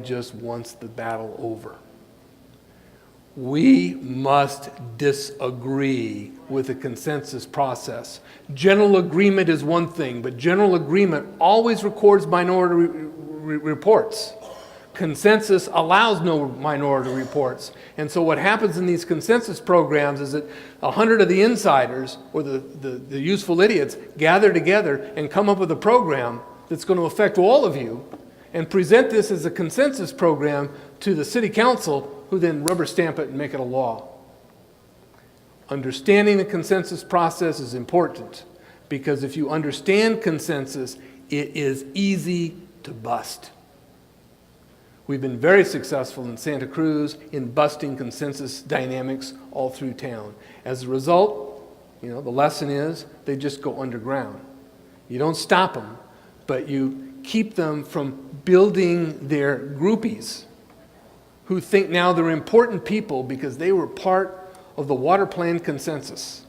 just wants the battle over. We must disagree with the consensus process. General agreement is one thing, but general agreement always records minority reports. Consensus allows no minority reports. And so what happens in these consensus programs is that 100 of the insiders, or the useful idiots, gather together and come up with a program that's going to affect all of you, and present this as a consensus program to the city council, who then rubber stamp it and make it a law. Understanding the consensus process is important, because if you understand consensus, it is easy to bust. We've been very successful in Santa Cruz in busting consensus dynamics all through town. As a result, the lesson is they just go underground. You don't stop them, but you keep them from building their groupies who think now they're important people because they were part of the water plan consensus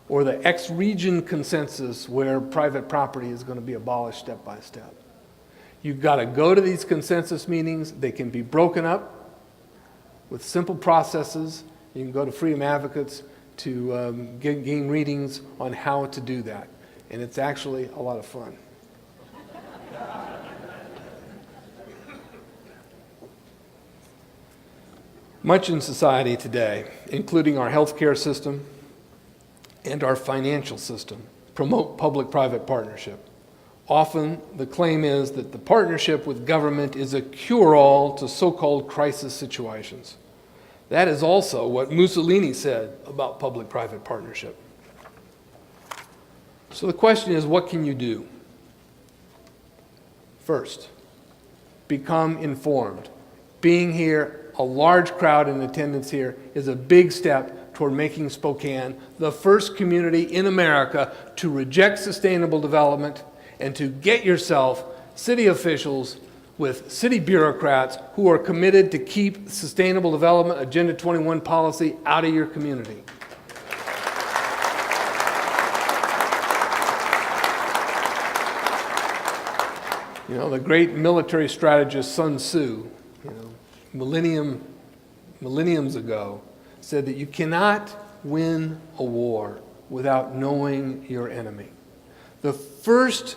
or the X-region consensus where private property is going to be abolished step by step. You've got to go to these consensus meetings. They can be broken up with simple processes. You can go to Freedom Advocates to gain readings on how to do that. And it's actually a lot of fun. Much in society today, including our healthcare system and our financial system, promote public-private partnership. Often, the claim is that the partnership with government is a cure-all to so-called crisis situations. That is also what Mussolini said about public-private partnership. So the question is, what can you do? First, become informed. Being here, a large crowd in attendance here, is a big step toward making Spokane the first community in America to reject sustainable development and to get yourself city officials with city bureaucrats who are committed to keep Sustainable Development Agenda 21 policy out of your community. The great military strategist Sun Tzu, millenniums ago, said that you cannot win a war without knowing your enemy. The first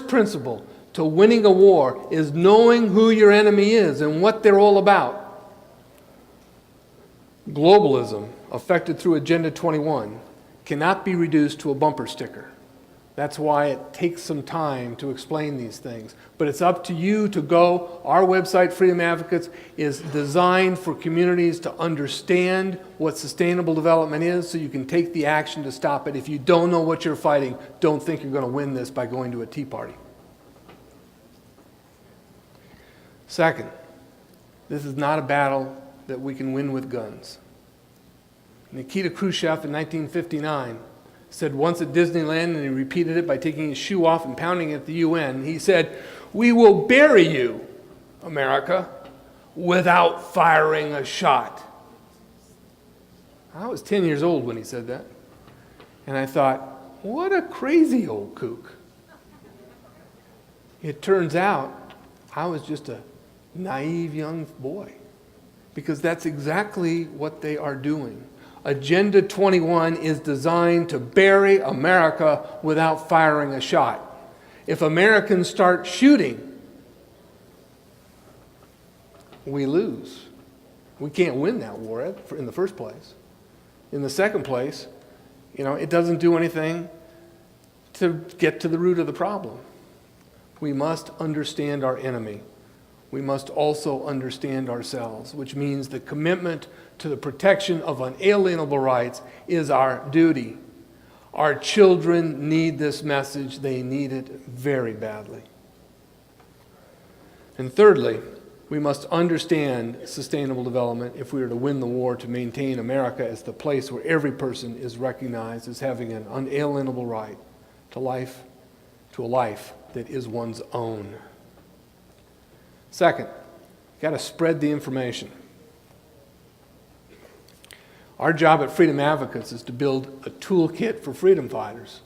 principle to winning a war is knowing who your enemy is and what they're all about. Globalism, affected through Agenda 21, cannot be reduced to a bumper sticker. That's why it takes some time to explain these things. But it's up to you to go. Our website, Freedom Advocates, is designed for communities to understand what sustainable development is so you can take the action to stop it. If you don't know what you're fighting, don't think you're going to win this by going to a tea party. Second, this is not a battle that we can win with guns. Nikita Khrushchev in 1959 said once at Disneyland, and he repeated it by taking his shoe off and pounding it at the UN, he said, "We will bury you, America, without firing a shot." I was 10 years old when he said that. And I thought, what a crazy old kook. It turns out I was just a naive young boy, because that's exactly what they are doing. Agenda 21 is designed to bury America without firing a shot. If Americans start shooting, we lose. We can't win that war in the first place. In the second place, it doesn't do anything to get to the root of the problem. We must understand our enemy. We must also understand ourselves, which means the commitment to the protection of unalienable rights is our duty. Our children need this message. They need it very badly. And thirdly, we understand sustainable development if we are to win the war to maintain America as the place where every person is recognized as having an unalienable right to life, to a life that is one's own. Second, you've got to spread the information. Our job at Freedom Advocates is to build a toolkit for freedom fighters.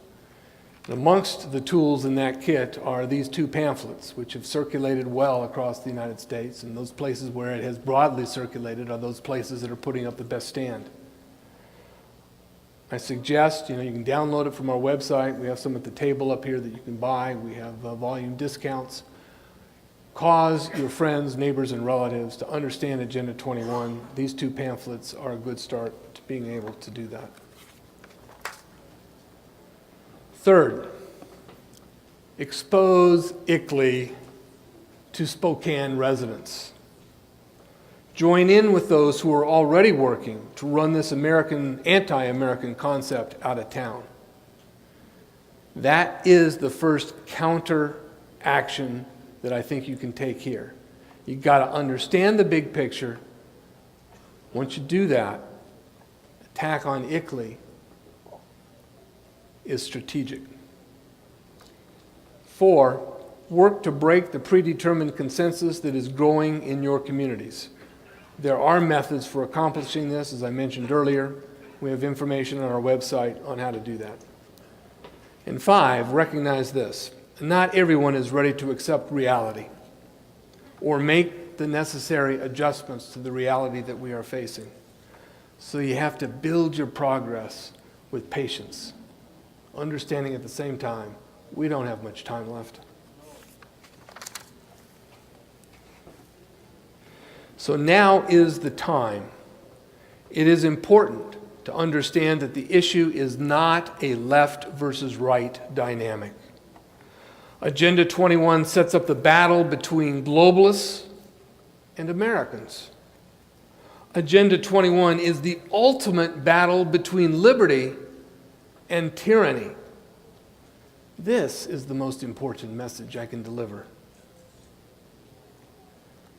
Amongst the tools in that kit are these two pamphlets, which have circulated well across the United States, and those places where it has broadly circulated are those places that are putting up the best stand. I suggest, you can download it from our website. We have some at the table up here that you can buy. We have volume discounts. Cause your friends, neighbors, and relatives to understand Agenda 21. These two pamphlets are a good start to being able to do that. Third, expose ICLEI to Spokane residents. Join in with those who are already working to run this anti-American concept out of town. That is the first counter action that I think you can take here. You've got to understand the big picture. Once you do that, attack on ICLEI is strategic. 4, work to break the predetermined consensus that is growing in your communities. There are methods for accomplishing this, as I mentioned earlier. We have information on our website on how to do that. And 5, recognize this. Not everyone is ready to accept reality or make the necessary adjustments to the reality that we are facing. So you have to build your progress with patience, understanding at the same time we don't have much time left. So now is the time. It is important to understand that the issue is not a left versus right dynamic. Agenda 21 sets up the battle between globalists and Americans. Agenda 21 is the ultimate battle between liberty and tyranny. This is the most important message I can deliver.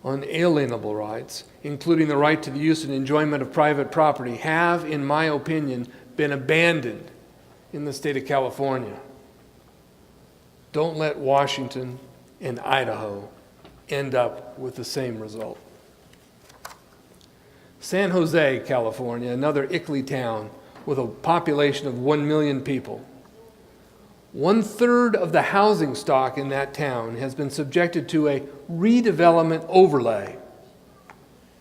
Unalienable rights, including the right to the use and enjoyment of private property, have, in my opinion, been abandoned in the state of California. Don't let Washington and Idaho end up with the same result. San Jose, California, another ICLEI town with a population of 1 million people. 1/3 of the housing stock in that town has been subjected to a redevelopment overlay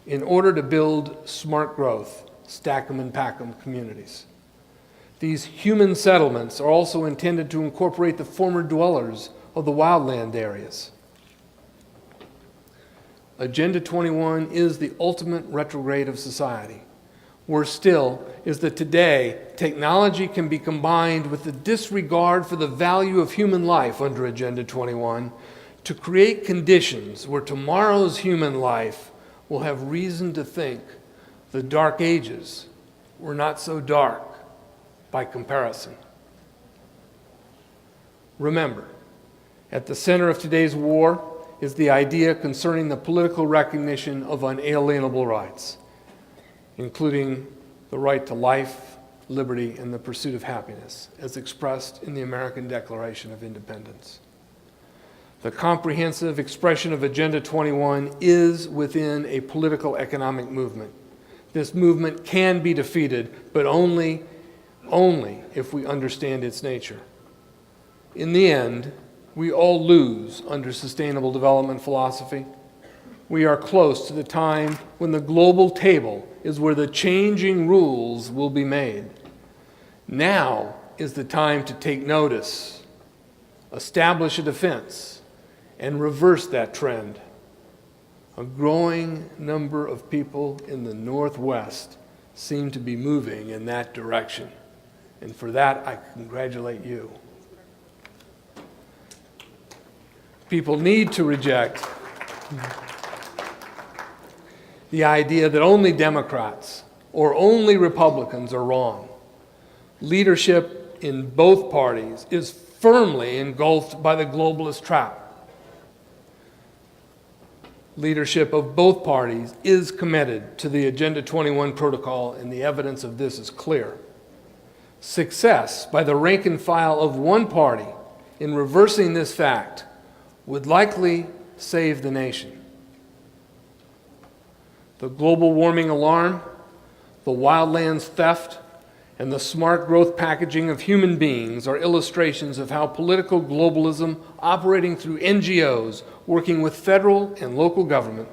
in order to build smart growth, stack 'em and pack 'em communities. These human settlements are also intended to incorporate the former dwellers of the wildland areas. Agenda 21 is the ultimate retrograde of society. Worse still is that today, technology can be combined with the disregard for the value of human life under Agenda 21 to create conditions where tomorrow's human life will have reason to think the dark ages were not so dark by comparison. Remember, at the center of today's war is the idea concerning the political recognition of unalienable rights, including the right to life, liberty, and the pursuit of happiness, as expressed in the American Declaration of Independence. The comprehensive expression of Agenda 21 is within a political economic movement. This movement can be defeated, but only if we understand its nature. In the end, we all lose under sustainable development philosophy. We are close to the time when the global table is where the changing rules will be made. Now is the time to take notice, establish a defense, and reverse that trend. A growing number of people in the Northwest seem to be moving in that direction. And for that, I congratulate you. People need to reject the idea that only Democrats or only Republicans are wrong. Leadership in both parties is firmly engulfed by the globalist trap. Leadership of both parties is committed to the Agenda 21 protocol, and the evidence of this is clear. Success by the rank and file of one party in reversing this fact would likely save the nation. The global warming alarm, the wildlands theft, and the smart growth packaging of human beings are illustrations of how political globalism operating through NGOs, working with federal and local government,